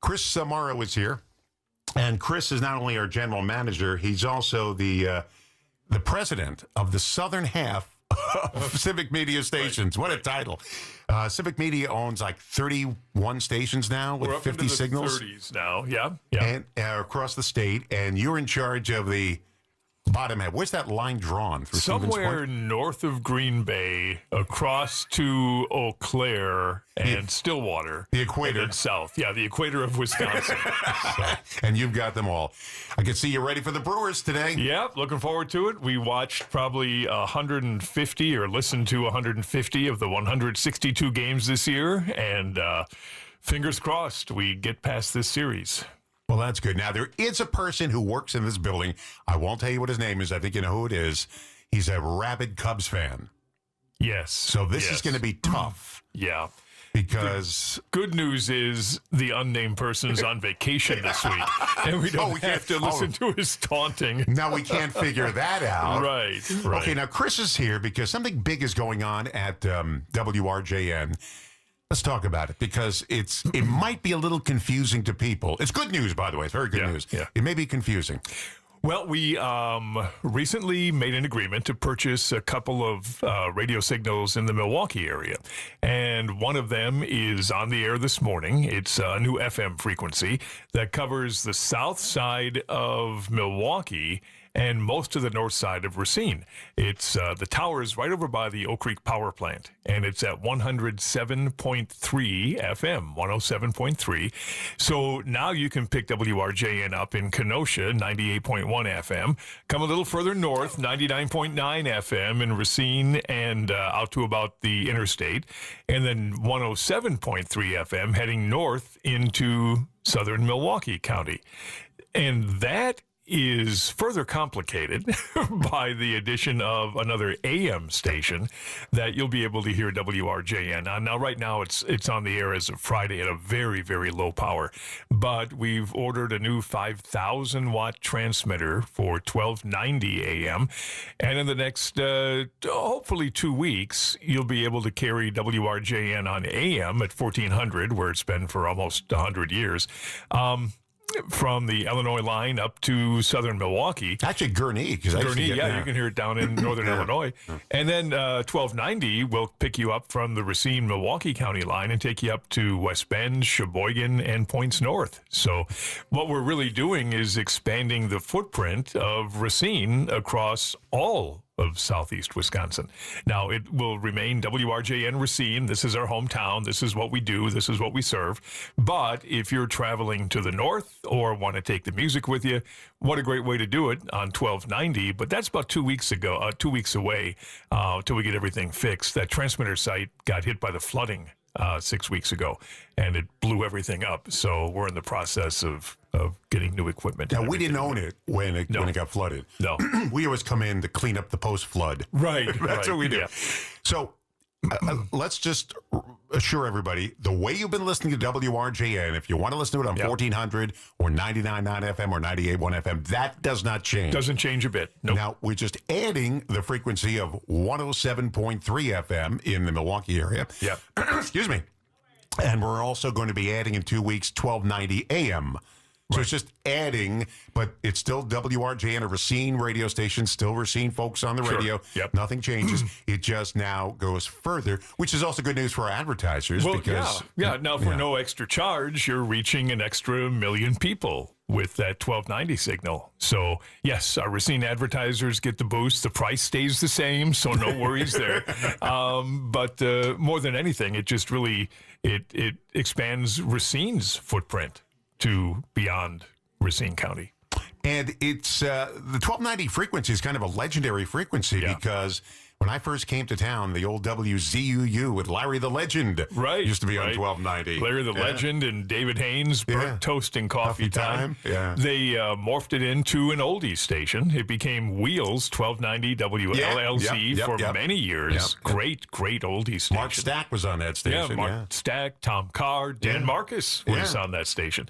Chris Moreau is here, and Chris is not only our general manager, he's also the president of the southern half of Civic Media Stations. What a title. Civic Media owns like 31 stations now with We're up 50 into the signals. 30s now, yeah. And across the state, and you're in charge of the bottom half. Where's that line drawn? Through Somewhere north of Green Bay, across to Eau Claire and Stillwater. The equator. And then south. Yeah, the equator of Wisconsin. And you've got them all. I can see you're ready for the Brewers today. Yeah, looking forward to it. We watched probably 150 or listened to 150 of the 162 games this year. And fingers crossed we get past this series. Well, that's good. Now, there is a person who works in this building. I won't tell you what his name is. I think you know who it is. He's a rabid Cubs fan. Yes. So this is going to be tough. Yeah. Because good news is the unnamed person is on vacation this week, and we don't have to listen to his taunting. Now we can't figure that out. Right. Okay, now Chris is here because something big is going on at WRJN. Let's talk about it because it might be a little confusing to people. It's good news, by the way. It's very good news. Yeah. It may be confusing. Well, we recently made an agreement to purchase a couple of radio signals in the Milwaukee area. And one of them is on the air this morning. It's a new FM frequency that covers the south side of Milwaukee and most of the north side of Racine. It's the tower is right over by the Oak Creek Power Plant, and it's at 107.3 FM, 107.3. So now you can pick WRJN up in Kenosha, 98.1 FM. Come a little further north, 99.9 FM in Racine and out to about the interstate, and then 107.3 FM heading north into southern Milwaukee County. And that is further complicated by the addition of another AM station that you'll be able to hear WRJN on. Now, right now, it's on the air as of Friday at a very, very low power. But we've ordered a new 5,000-watt transmitter for 1290 AM. And in the next, hopefully 2 weeks, you'll be able to carry WRJN on AM at 1400, where it's been for almost 100 years. From the Illinois line up to southern Milwaukee. Actually, Gurnee. Gurnee, you can hear it down in northern Illinois. And then 1290 will pick you up from the Racine-Milwaukee County line and take you up to West Bend, Sheboygan, and Points North. So what we're really doing is expanding the footprint of Racine across all of southeast Wisconsin. Now, it will remain WRJN Racine. This is our hometown. This is what we do. This is what we serve. But if you're traveling to the north or want to take the music with you, what a great way to do it on 1290. But that's about 2 weeks ago, 2 weeks away till we get everything fixed. That transmitter site got hit by the flooding 6 weeks ago, and it blew everything up. So we're in the process of getting new equipment. Now, we didn't own it when it got flooded. No. We always come in to clean up the post-flood. Right. That's what we do. Yeah. So let's just assure everybody, the way you've been listening to WRJN, if you want to listen to it on 1400 or 99.9 FM or 98.1 FM, that does not change. Doesn't change a bit. Nope. Now, we're just adding the frequency of 107.3 FM in the Milwaukee area. Yeah. Excuse me. And we're also going to be adding in 2 weeks 1290 AM. So it's just adding, but it's still WRJN, a Racine radio station, still Racine folks on the radio. Yep. Nothing changes. It just now goes further, which is also good news for our advertisers. Well, because, now for no extra charge, you're reaching an extra 1 million people with that 1290 signal. So, yes, our Racine advertisers get the boost. The price stays the same, so no worries there. But more than anything, it just really, it expands Racine's footprint to beyond Racine County. And it's the 1290 frequency is kind of a legendary frequency because when I first came to town, the old WZUU with Larry the Legend used to be on 1290. Larry the Legend and David Haynes, burnt toast and coffee time. Yeah. They morphed it into an oldies station. It became Wheels 1290 WLLZ for many years. Great oldies station. Mark Stack was on that station. Yeah, Mark Stack, Tom Carr, Dan Marcus was on that station.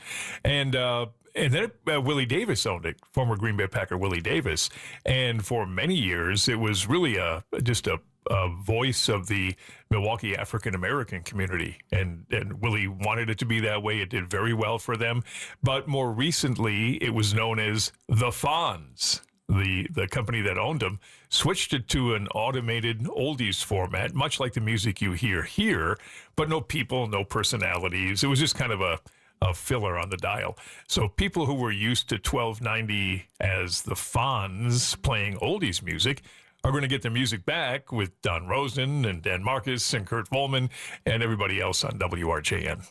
And then Willie Davis owned it, former Green Bay Packer Willie Davis. And for many years, it was really just a a voice of the Milwaukee African American community, and Willie wanted it to be that way. It did very well for them, but more recently, it was known as the Fonz. The company that owned them switched it to an automated oldies format, much like the music you hear here, but no people, no personalities. It was just kind of a filler on the dial. So people who were used to 1290 as the Fonz playing oldies music are going to get their music back with Don Rosen and Dan Marcus and Kurt Volman and everybody else on WRJN.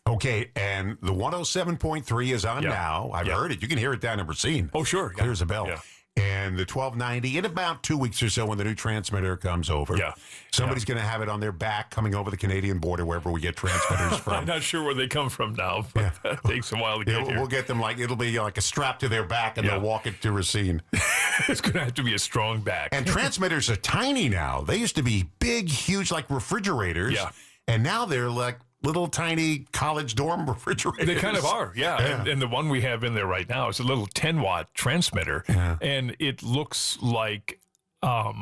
Okay, and the 107.3 is on now. I've heard it. You can hear it down in Racine. Oh, sure. Clears a bell. Yeah. And the 1290 in about 2 weeks or so when the new transmitter comes over. Yeah. Somebody's going to have it on their back coming over the Canadian border, wherever we get transmitters from. I'm not sure where they come from now, but it takes a while to get here. We'll get them it'll be like a strap to their back and they'll walk it to Racine. It's going to have to be a strong back. And transmitters are tiny now. They used to be big, huge, like refrigerators. Yeah. And now they're like little tiny college dorm refrigerators. They kind of are, yeah. And the one we have in there right now is a little 10-watt transmitter, and it looks like a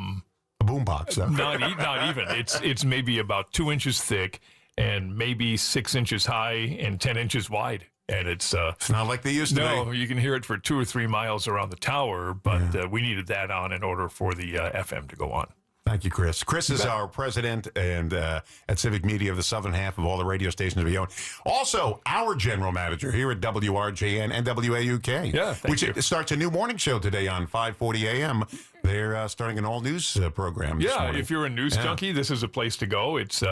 boombox. Not even. It's maybe about 2 inches thick and maybe 6 inches high and 10 inches wide. And it's not like they used to be. No, you can hear it for 2 or 3 miles around the tower, but we needed that on in order for the FM to go on. Thank you, Chris. Chris is our president and at Civic Media of the southern half of all the radio stations we own. Also, our general manager here at WRJN and WAUK. Yeah, which starts a new morning show today on 5:40 a.m. They're starting an all-news program this morning. If you're a news junkie, this is a place to go. It's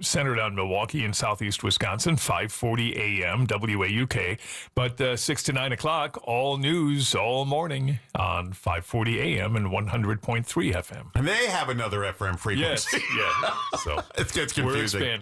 centered on Milwaukee and southeast Wisconsin, 5:40 a.m., WAUK. But 6 to 9 o'clock, all news all morning on 5:40 a.m. and 100.3 FM. And they have another FM frequency. Yes, yeah. So it gets confusing. We're expanding.